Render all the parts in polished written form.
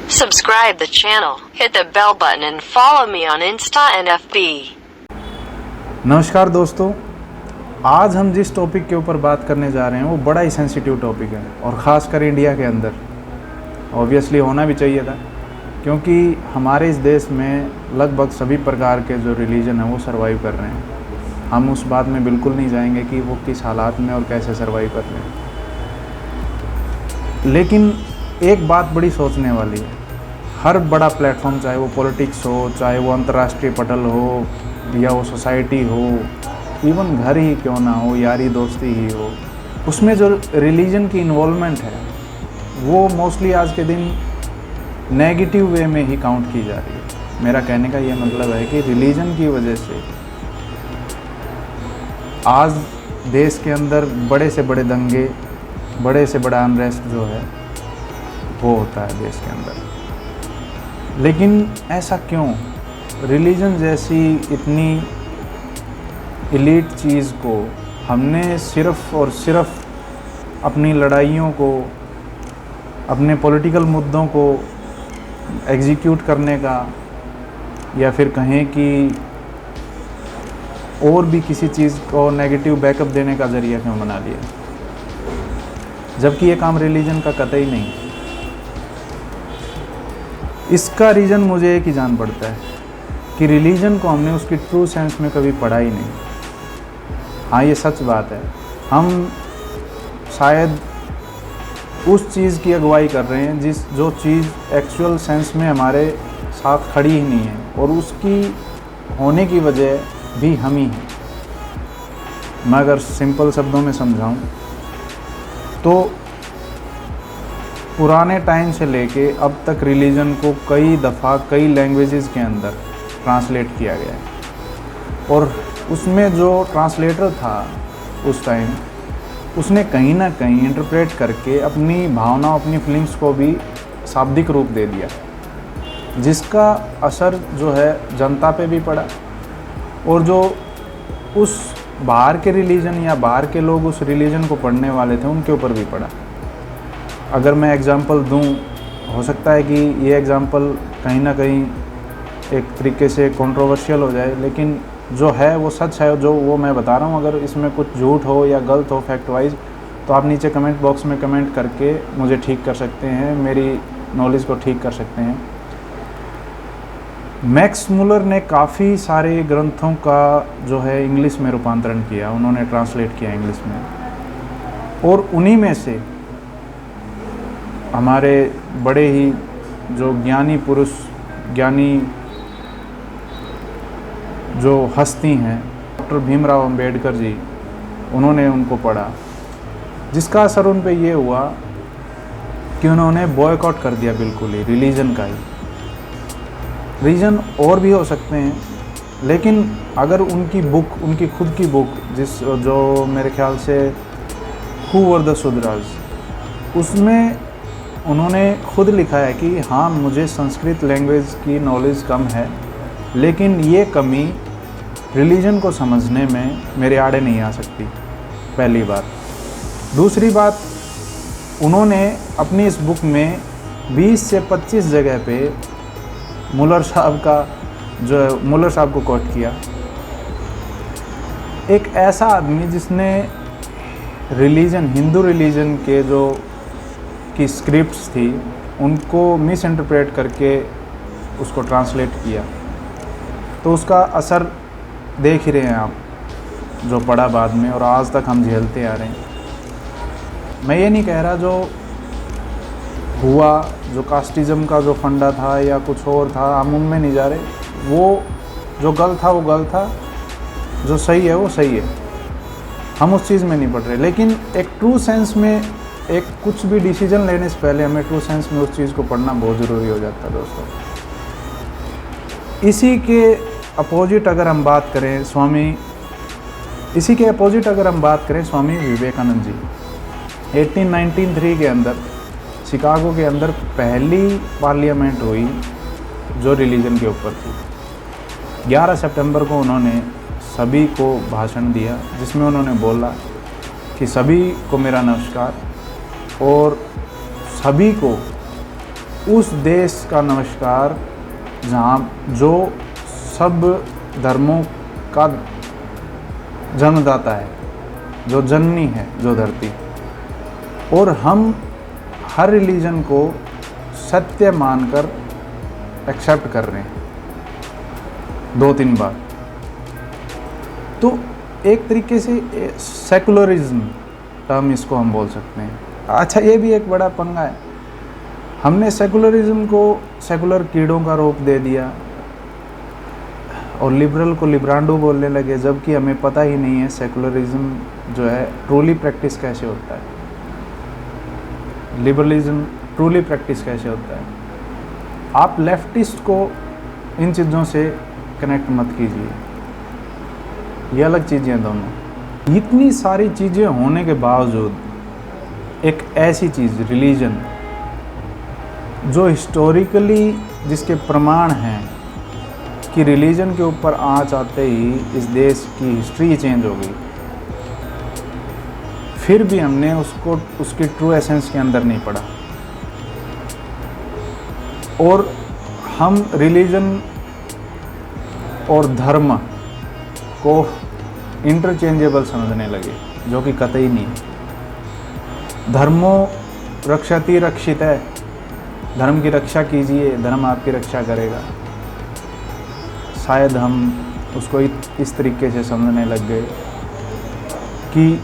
Subscribe the channel, hit the bell button and follow me on Insta and FB. नमस्कार दोस्तों, आज हम जिस टॉपिक के ऊपर बात करने जा रहे हैं वो बड़ा ही सेंसिटिव टॉपिक है और ख़ासकर इंडिया के अंदर ऑब्वियसली होना भी चाहिए था, क्योंकि हमारे इस देश में लगभग सभी प्रकार के जो रिलीजन है वो सर्वाइव कर रहे हैं। हम उस बात में बिल्कुल नहीं जाएंगे कि वो किस हालात में और कैसे सर्वाइव कर रहे हैं, लेकिन एक बात बड़ी सोचने वाली है। हर बड़ा प्लेटफॉर्म, चाहे वो पॉलिटिक्स हो, चाहे वो अंतर्राष्ट्रीय पटल हो या वो सोसाइटी हो, इवन घर ही क्यों ना हो, यारी दोस्ती ही हो, उसमें जो रिलीजन की इन्वॉल्वमेंट है वो मोस्टली आज के दिन नेगेटिव वे में ही काउंट की जा रही है। मेरा कहने का ये मतलब है कि रिलीजन की वजह से आज देश के अंदर बड़े से बड़े दंगे, बड़े से बड़ा अनरेस्ट जो है वो होता है देश के अंदर। लेकिन ऐसा क्यों? रिलीजन जैसी इतनी एलीट चीज़ को हमने सिर्फ़ और सिर्फ अपनी लड़ाइयों को, अपने पॉलिटिकल मुद्दों को एग्जीक्यूट करने का, या फिर कहें कि और भी किसी चीज़ को नेगेटिव बैकअप देने का ज़रिया क्यों बना लिया, जबकि ये काम रिलीजन का कतई नहीं। इसका रीज़न मुझे एक ही जान पड़ता है कि रिलीजन को हमने उसकी ट्रू सेंस में कभी पढ़ा ही नहीं। हाँ, ये सच बात है, हम शायद उस चीज़ की अगुवाई कर रहे हैं जो चीज़ एक्चुअल सेंस में हमारे साथ खड़ी ही नहीं है, और उसकी होने की वजह भी हम ही हैं। मैं अगर सिंपल शब्दों में समझाऊं तो पुराने टाइम से लेके अब तक रिलीजन को कई दफ़ा कई लैंग्वेजेस के अंदर ट्रांसलेट किया गया है, और उसमें जो ट्रांसलेटर था उस टाइम, उसने कहीं ना कहीं इंटरप्रेट करके अपनी भावनाओं, अपनी फीलिंग्स को भी शाब्दिक रूप दे दिया, जिसका असर जो है जनता पे भी पड़ा, और जो उस बाहर के रिलीजन या बाहर के लोग उस रिलीजन को पढ़ने वाले थे उनके ऊपर भी पड़ा। अगर मैं एग्ज़ाम्पल दूं, हो सकता है कि ये एग्ज़ाम्पल कहीं ना कहीं एक तरीके से कंट्रोवर्शियल हो जाए, लेकिन जो है वो सच है, जो वो मैं बता रहा हूँ। अगर इसमें कुछ झूठ हो या गलत हो फैक्ट वाइज, तो आप नीचे कमेंट बॉक्स में कमेंट करके मुझे ठीक कर सकते हैं, मेरी नॉलेज को ठीक कर सकते हैं। मैक्स मुलर ने काफ़ी सारे ग्रंथों का जो है इंग्लिश में रूपांतरण किया, उन्होंने ट्रांसलेट किया इंग्लिश में, और उन्हीं में से हमारे बड़े ही जो ज्ञानी पुरुष, ज्ञानी जो हस्ती हैं, डॉक्टर भीमराव अंबेडकर जी, उन्होंने उनको पढ़ा, जिसका असर उन पे ये हुआ कि उन्होंने बॉयकॉट कर दिया बिल्कुल ही रिलीजन का ही। रीज़न और भी हो सकते हैं, लेकिन अगर उनकी बुक, उनकी खुद की बुक जो मेरे ख्याल से हु वर द शूद्रास, उसमें उन्होंने खुद लिखा है कि हाँ, मुझे संस्कृत लैंग्वेज की नॉलेज कम है, लेकिन ये कमी रिलीजन को समझने में मेरे आड़े नहीं आ सकती, पहली बात। दूसरी बात, उन्होंने अपनी इस बुक में 20 से 25 जगह पे मुलर साहब को कोट किया। एक ऐसा आदमी जिसने रिलीजन, हिंदू रिलीजन के जो की स्क्रिप्ट्स थी उनको मिस इंटरप्रेट करके उसको ट्रांसलेट किया, तो उसका असर देख ही रहे हैं आप, जो पड़ा बाद में और आज तक हम झेलते आ रहे हैं। मैं ये नहीं कह रहा जो हुआ, जो कास्टिज़म का जो फंडा था या कुछ और था, हम उनमें नहीं जा रहे। वो जो गलत था वो गलत था, जो सही है वो सही है, हम उस चीज़ में नहीं पड़ रहे। लेकिन एक ट्रू सेंस में, एक कुछ भी डिसीजन लेने से पहले हमें ट्रू सेंस में उस चीज़ को पढ़ना बहुत ज़रूरी हो जाता है दोस्तों। इसी के अपोजिट अगर हम बात करें स्वामी विवेकानंद जी, 1893 के अंदर शिकागो के अंदर पहली पार्लियामेंट हुई जो रिलीजन के ऊपर थी। 11 सितंबर को उन्होंने सभी को भाषण दिया, जिसमें उन्होंने बोला कि सभी को मेरा नमस्कार, और सभी को उस देश का नमस्कार जहाँ जो सब धर्मों का जन्मदाता है, जो जननी है, जो धरती, और हम हर रिलीजन को सत्य मानकर एक्सेप्ट कर रहे हैं 2-3 बार। तो एक तरीके से सेकुलरिज्म टर्म इसको हम बोल सकते हैं। अच्छा, ये भी एक बड़ा पंगा है, हमने सेकुलरिज्म को सेकुलर कीड़ों का रूप दे दिया और लिबरल को लिब्रांडो बोलने लगे, जबकि हमें पता ही नहीं है सेकुलरिज्म जो है ट्रूली प्रैक्टिस कैसे होता है, लिबरलिज्म ट्रूली प्रैक्टिस कैसे होता है। आप लेफ्टिस्ट को इन चीज़ों से कनेक्ट मत कीजिए, ये अलग चीज़ें हैं दोनों। इतनी सारी चीज़ें होने के बावजूद एक ऐसी चीज़ रिलीजन जो हिस्टोरिकली जिसके प्रमाण हैं कि रिलीजन के ऊपर आँच आते ही इस देश की हिस्ट्री चेंज हो गई, फिर भी हमने उसको उसकी ट्रू एसेंस के अंदर नहीं पढ़ा और हम रिलीजन और धर्म को इंटरचेंजेबल समझने लगे, जो कि कतई नहीं है। धर्मो रक्षति रक्षित है, धर्म की रक्षा कीजिए, धर्म आपकी रक्षा करेगा। शायद हम उसको इस तरीके से समझने लग गए कि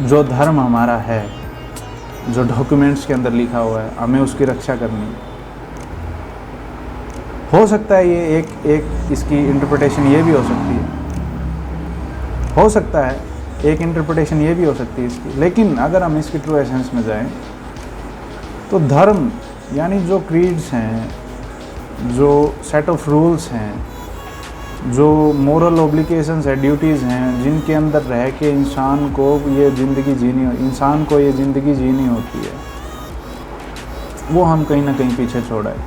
जो धर्म हमारा है, जो डॉक्यूमेंट्स के अंदर लिखा हुआ है, हमें उसकी रक्षा करनी है। हो सकता है ये एक इसकी इंटरप्रिटेशन ये भी हो सकती है, हो सकता है एक इंटरप्रिटेशन ये भी हो सकती है इसकी। लेकिन अगर हम इसकी ट्रू एसेंस में जाएं तो धर्म यानी जो क्रीड्स हैं, जो सेट ऑफ रूल्स हैं, जो मोरल ऑब्लिगेशंस है, ड्यूटीज़ हैं, जिनके अंदर रह के इंसान को ये ज़िंदगी जीनी होती है, वो हम कहीं ना कहीं पीछे छोड़ आए,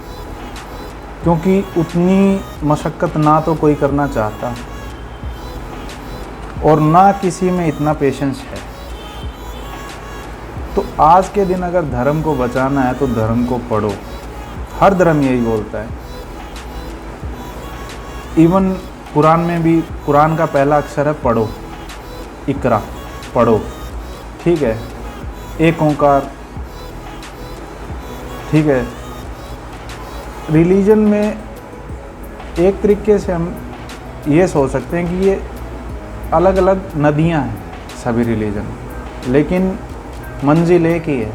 क्योंकि उतनी मशक्क़त ना तो कोई करना चाहता और ना किसी में इतना पेशेंस है। तो आज के दिन अगर धर्म को बचाना है तो धर्म को पढ़ो, हर धर्म यही बोलता है। इवन कुरान में भी, कुरान का पहला अक्षर है पढ़ो, इकरा, पढ़ो, ठीक है, एक ओंकार, ठीक है। रिलीजन में एक तरीके से हम ये सोच सकते हैं कि ये अलग अलग नदियां हैं सभी रिलीजन, लेकिन मंजिल एक ही है,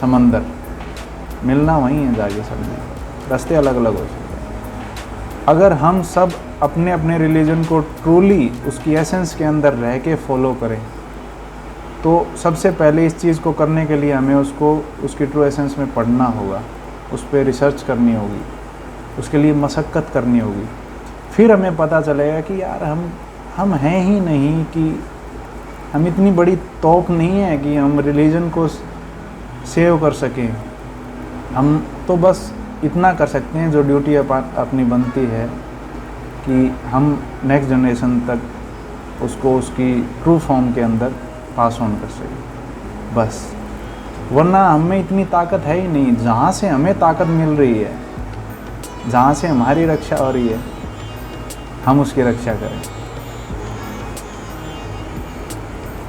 समंदर, मिलना वहीं है जाके समझिए, रास्ते अलग अलग हो सकते हैं। अगर हम सब अपने अपने रिलीजन को ट्रूली उसकी एसेंस के अंदर रह के फॉलो करें, तो सबसे पहले इस चीज़ को करने के लिए हमें उसको उसकी ट्रू एसेंस में पढ़ना होगा, उस पर रिसर्च करनी होगी, उसके लिए मशक्क़त करनी होगी। फिर हमें पता चलेगा कि यार हम हैं ही नहीं, कि हम इतनी बड़ी तोप नहीं है कि हम रिलीजन को सेव कर सकें। हम तो बस इतना कर सकते हैं जो ड्यूटी अपनी बनती है कि हम नेक्स्ट जनरेशन तक उसको उसकी ट्रू फॉर्म के अंदर पास ऑन कर सकें, बस। वरना हमें इतनी ताकत है ही नहीं। जहाँ से हमें ताकत मिल रही है, जहाँ से हमारी रक्षा हो रही है, हम उसकी रक्षा करें।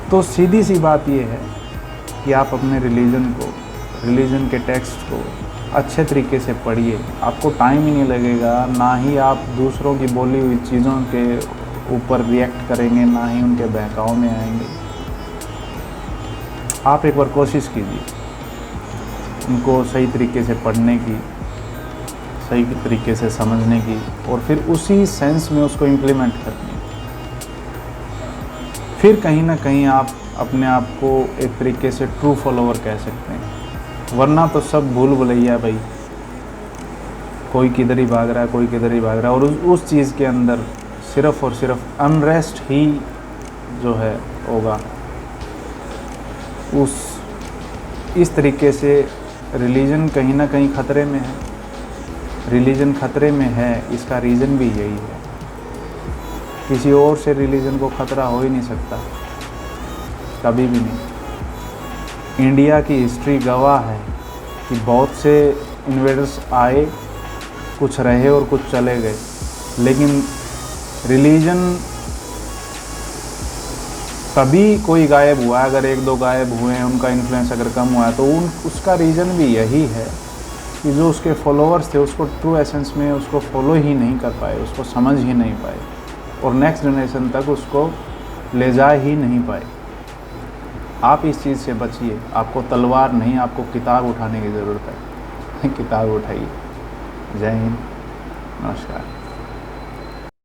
तो सीधी सी बात ये है कि आप अपने रिलीजन के टेक्स्ट को अच्छे तरीके से पढ़िए। आपको टाइम ही नहीं लगेगा, ना ही आप दूसरों की बोली हुई चीज़ों के ऊपर रिएक्ट करेंगे, ना ही उनके बहकाव में आएंगे। आप एक बार कोशिश कीजिए उनको सही तरीके से पढ़ने की, सही तरीके से समझने की, और फिर उसी सेंस में उसको इम्प्लीमेंट करने की। फिर कहीं ना कहीं आप अपने आप को एक तरीके से ट्रू फॉलोवर कह सकते हैं। वरना तो सब भूल भुलैया भाई, कोई किधर ही भाग रहा है, कोई किधर ही भाग रहा है, और उस चीज़ के अंदर सिर्फ़ और सिर्फ अनरेस्ट ही जो है होगा। इस तरीके से रिलीजन कहीं ना कहीं ख़तरे में है। रिलीजन ख़तरे में है, इसका रीज़न भी यही है। किसी और से रिलीजन को ख़तरा हो ही नहीं सकता, कभी भी नहीं। इंडिया की हिस्ट्री गवाह है कि बहुत से इन्वेडर्स आए, कुछ रहे और कुछ चले गए, लेकिन रिलीजन तभी कोई गायब हुआ है, अगर एक दो गायब हुए हैं, उनका इन्फ्लुएंस अगर कम हुआ है, तो उसका रीज़न भी यही है कि जो उसके फॉलोअर्स थे उसको ट्रू एसेंस में उसको फॉलो ही नहीं कर पाए, उसको समझ ही नहीं पाए और नेक्स्ट जनरेशन तक उसको ले जा ही नहीं पाए। आप इस चीज़ से बचिए। आपको तलवार नहीं, आपको किताब उठाने की ज़रूरत है। किताब उठाइए। जय हिंद, नमस्कार।